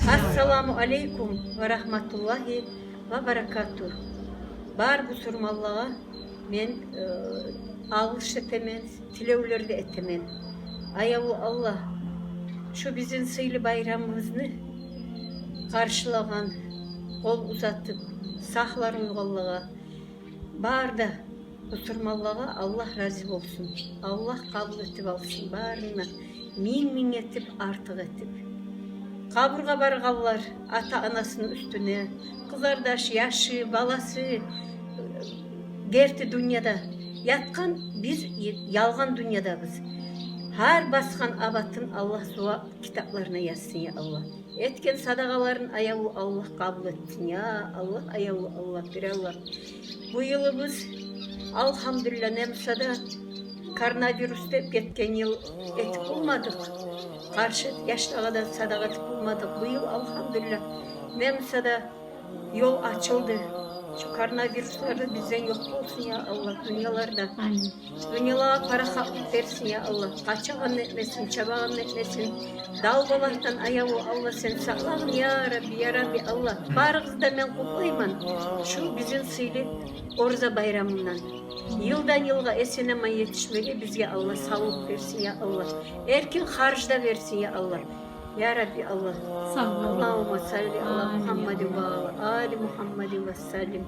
Assalamu aleykum ve rahmetullahi ve berekatuh. Bar bu surmallağa men ağış etemen, tilevlerde etemen. Ayavu Allah şu bizim sıylı bayramımızını karşılagan, kol uzatıp sahların vallaha bar da bu surmallağa Allah razı olsun. Allah kabul etip alsın barına. Min etip artık etip. Kaburga bargallar ata anasının üstüne, kızardaş, yaşı, balası, gerti dünyada yatkan biz yalgan dünyada biz. Her baskan abatın Allah suva kitaplarına yazsın ya Allah. Etken sadakaların ayağı Allah kabul etsin ya Allah, ayağı Allah, bir Allah. Bu yılı biz elhamdülillah nemsada koronavirüs deyip geçen yıl etik olmadık. Karşı yaşlılardan sadakat bulmadık. Bu yıl elhamdülillah nemsada yol açıldı. Şu koronavirüsleri bizden yok olsun ya Allah dünyalarda. Dünyalara para haklık versin ya Allah. Kaçağın etmesin, çabağın etmesin. Dalgalardan ayağı Allah sen sağlağın ya Rabbi, ya Rabbi Allah. Barınızda ben kutlayman. Şu bizim sıylı Orza bayramından. Yıldan yılga esenema yetişmeli bizge Allah sağlık versin ya Allah. Erkin harcda versin ya Allah. Ya Rabbi Allah. Sağ ol. Allahümme salli ala Muhammedin ve ala Ali Muhammedin ve sellim.